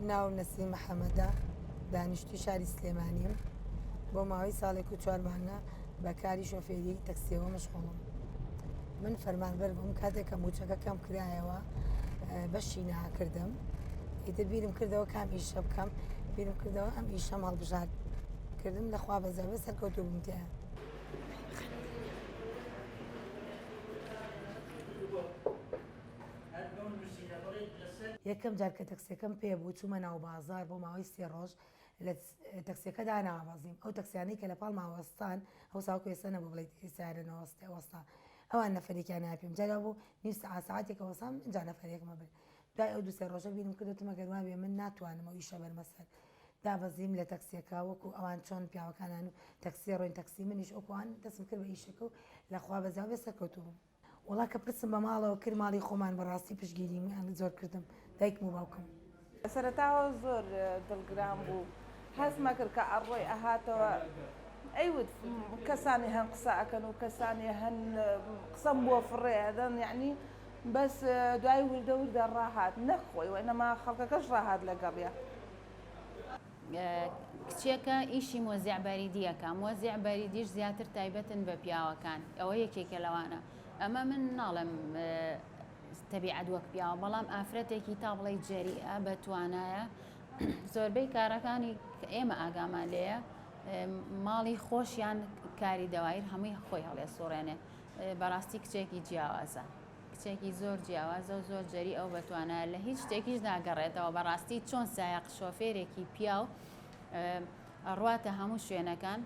ناو نەسیم محەممەدە دانیشتوی شاری سلێمانیم بۆ ماوەی ساڵێک و چوارمانە بەکاری شۆفێری تەکسیەوە مەشغوڵم. من فەرمانبەر بووم کاتێک کە موچەکە کەم کرایەوە بەشی ناکردم ئیتر بیرم کردەوە کام ئیشە بکەم بیرم کردەوە ئەم ئیشەم هەڵبژار کردم لەخوا بەزەوە سەرکەوتوو بووم تێ. یەکەم جار کە تەکسیەکەم پێ بوو چوومە ناو بازار بۆ ماوەی 3 ڕۆژ لە تەکسیەکەدا ناوازیم ئەو تەکسیانەی کە لە پاڵ ماوەستان ئەو ساوکو ێستا نەبوو بڵێت ئێسارەنەوەستی ئەوەستا ئەوان نەفەرێکیان ناپیم جارا بوو نیم ساعاتێکە وەسام جا نەفەرێکمە بێت دوای ئەو 2 ڕۆژە بینم کردوتمە گەروان بێ من ناتوانم ئەو ئیشە بەرمەسەر دابەزیم لە تەکسیەکە وەکو ئەوان چۆن پیاوەکانان و تەکسی ڕۆین تەکسی منیش ئۆکوان دەستم کرد بە ئیشەکە و لەخوا بەزاو بێ سەرکەوتوو بووم. وڵا کە پرسم بە ماڵەوە کرد ماڵی خۆمان بەڕاستی پشگیری زۆر کردم دایکم و باوکم. سەرەتاوە زۆر دڵگران بوو هەستمە کرد کە ئەڕۆی ئەهاتەوە ئەیوت کەسانی هەن قسە ئەکەن و کەسانی هەن قسەم بۆ فڕێ دەن یعنی بەس دوای وردە وردە ڕاهات نەخۆی و ئەنەما خەڵکەکەش ڕاهات لەگەڵیە. کچێکە ئیشی مۆزیع بەریدیەکە مۆزیع بەریدیش زیاتر تایبەتن بە پیاوەکان ئەوە یەکێکە لەوانە ئەمە من ناڵم تەبیعەت وەک پیاوە بەڵام ئافرەتێکی تا بڵێ جەریئە بەتوانایە زۆربەی کارەکانی ئێمە ئاگامان لێیە ماڵی خۆشیان کاری دەوایر هەمووی خۆی هەڵێ سوڕێنێ بەڕاستی کچێکی جیاوازە کچێکی زۆر جیاوازە و زۆر جەری ئەو بەتوانایە لە هیچ شتێکیش ناگەڕێتەوە بەڕاستی چۆن سایق شۆفێرێکی پیاو ڕواتە هەموو شوێنەکان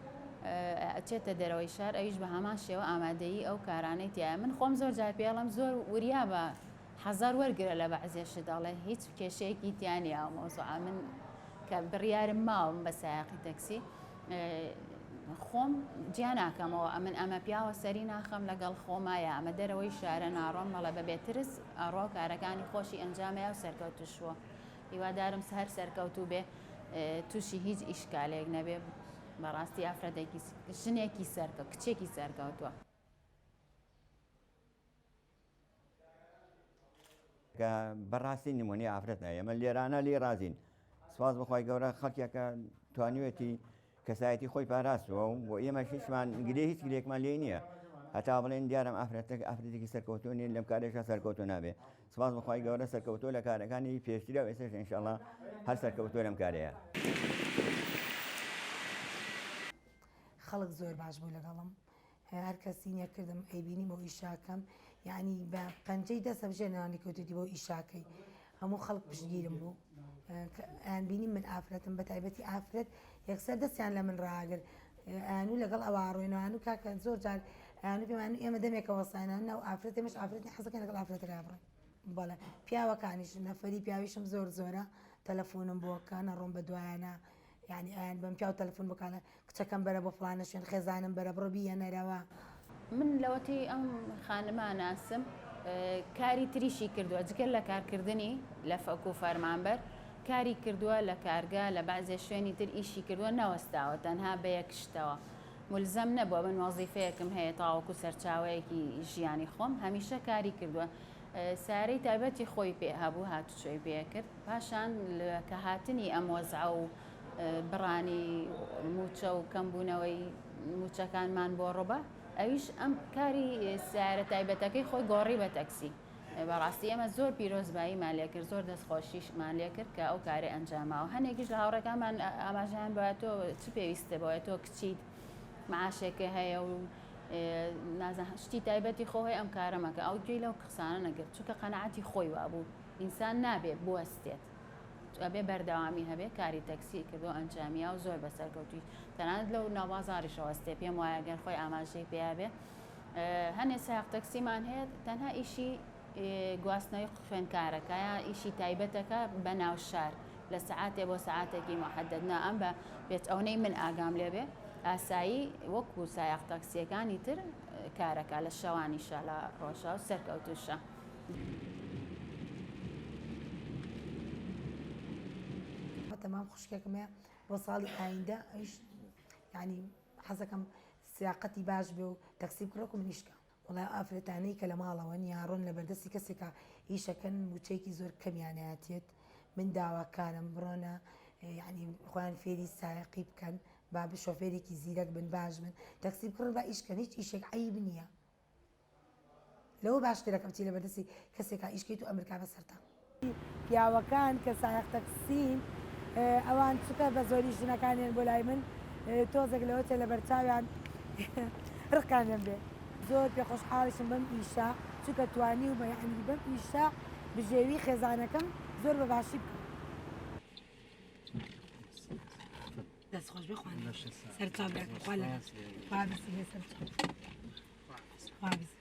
ئەچێتە دەرەوەی شار ئەویش بە هەمان شێوە ئامادەیی ئەو کارانەی تایە من خۆم زۆر جار پێڵم زۆر وریا بە حەزار وەرگرە لە بەعزێشت دەڵێ هیچ کێشەیەکی تیانی مۆزوع من کە بڕیارم ماوم بە سایقی تەکسی خۆم جیا ناکەمەوە ئەمن ئەمە پیاوە سەری ناخەم لەگەڵ خۆمایە ئەمە دەرەوەی شارە ناڕۆم بەڵە بەبێ ترس ئەڕۆ کارەکانی خۆشی ئەنجامەیە و سەرکەوتوشوە هیوادارم هەر سەرکەوتوو بێ تووشی هیچ ئیشکالێک نەبێ بەڕاستی ئافرەتێکی ژنێکی سەرکە کچێکی سەرکەوتووە. بەڕاستی نمونی ئافرەتە ئێمە لێرانە لێ رازین سواز بخوای گەورە خەڵکێکە توانیوێتی کەسایەتی خۆی پاراستەوە و بۆ ئێمە هیچمان گلێ هیچ گلێکمان لێ نییە هەتا بڵێن دیارم ئافرەتێکی سەرکەوتوونی لەم کارێکە سەرکەوتو نابێ سواز بخوای گەورە سەرکەوتۆ لە کارەکانی پێشترە و ئێستاش ئینشاءڵڵا هەر سەرکەوتۆ لەم کارەیە. خەڵک زۆر باش بوو لەگەڵم هەر کەسی نیەکردم ئەیبینی بۆ ئیشاکەم یعنی بە پەنجەی دەسە بژێنانی کەوتوتی بۆ ئیشاکەی هەموو خەڵک پشتگیرم بوو ئەیانبینی من ئافرەتم بە تایبەتی ئافرەت یەکسەر دەستیان لە من ڕاگر ئەنوو لەگەڵ ئەوە ڕۆینەوەن و کاکە زۆر جار ئەیانوو پێمان ئێمە دەمێکەوە ساینان ناو ئافرەتێمەش ئافرەتی حەزەکەن لەگەڵ ئافرەتەکە بڕێن بەڵێ پیاوەکانیش نەفەری پیاویشم زۆر زۆرە تەلەفۆنم بۆکە نەڕۆم بە دوایانە یعنی ئەیان بەم پیاو تەلەفۆن بکانە کچەکەم بەرە بۆ فڵانە شوێن خێزانم بەرە بڕۆ بیەنەرەوە. من لەوەتی ئەم خانمان ناسم کاری تریشی کردووە جگەل لە کارکردنی لە فەکو فەرمانبەر کاری کردووە لە کارگا لە بەعزێ شوێنی تر ئیشی کردووە نەوەستاوە تەنها بە یەکشتەوە ملزەم نەبووە من وەزیفەیەکم هەیە تاوەکو سەرچاوەیەکی ژیانی خۆم هەمیشە کاری کردووە سارەی تایبەتی خۆی پێ هەبوو هاتوچۆی پێ کرد پاشان کە هاتنی ئەم وەزع و بڕانی موچە و کەمبوونەوەی موچەکانمان بۆ ڕۆبە ئەویش ئەم کاری سیارە تایبەتەکەی خۆی گۆڕی بە تەکسی بەڕاستی ئەمە زۆر پیرۆزباییمان لێ کرد زۆر دەستخۆشیشمان لێ کرد کە ئەو کاری ئەنجاماوە هەنێکیش لە هاوڕێکانمان ئاماژیان بە تۆ چ پێویستە بۆیە تۆ کچیت معاشێکە هەیە و شتی تایبەتی خۆی ئەم کارەمەکە ئەو گوێی لەو قسانە نەگرت چونکە قەنەعەتی خۆی وابوو ئینسان نابێت بوەستێت ئەبێ بەردەوامی هەبێ کاری تەکسی کردو ئەنجامیا و زۆر بەسەرکەوتوی تەنانەت لەو ناوازاریشەوەستێ پێم وایە گەر خۆی ئاماژەی پێیابێ هەنێ سایق تەکسیمان هەیە تەنها ئیشی گواستنەوەی خوێنکارەکەیە ئیشی تایبەتەکە بە ناو شار لە سەعاتێ بۆ سەعاتێکی محەدەد نا ئەم بە بێت ئەوەی من ئاگام لێبێ ئاسایی وەکو سایق تەکسیەکانی تر کارەکە لە شەوانیشە لە ڕۆژە و سەرکەوتوشە. تمام خوشکێکمەیە بۆ ساڵی ئایندە ئەیش ینی حەزەکەم سیاقەتی باش بێ و تەکسی بکڕۆک و منیشکە وڵای ئافرەتانەی کە لە ماڵەوە یاڕۆن لە بەردەستی کەسێکە ئیشەکەن موچەیەکی زۆر کەمیانەتێت من داواکارم بڕۆنە یعنی خۆیان فێری سایقی بکەن با شۆفێرێکی زیرەک بن باش بن تەکسی بکڕن بە ئیشکەن هیچ ئیشێک عیب نییە لەوە باشترەکە بچی لە بەردەستی کەسێکا ئیشکەیت و ئەمریکا بەسەرتا پیاوەکان کە سایق تەکسین ئەوان چکە بە زۆری ژنەکانیان بۆ لای من تۆزێک لەوە تێ لە بەرچاویان ڕقانم بێ زۆر پێ خۆشحاڵشم بەم ئیشا چکە توانی و بەیانی بەم ئیشا بژێوی خێزانەکەم زۆر بە باشی بکەم دەستخۆش بخوان سەرچاو بێت خوا لە خوا بسی لێ سەرچاو خوا بسی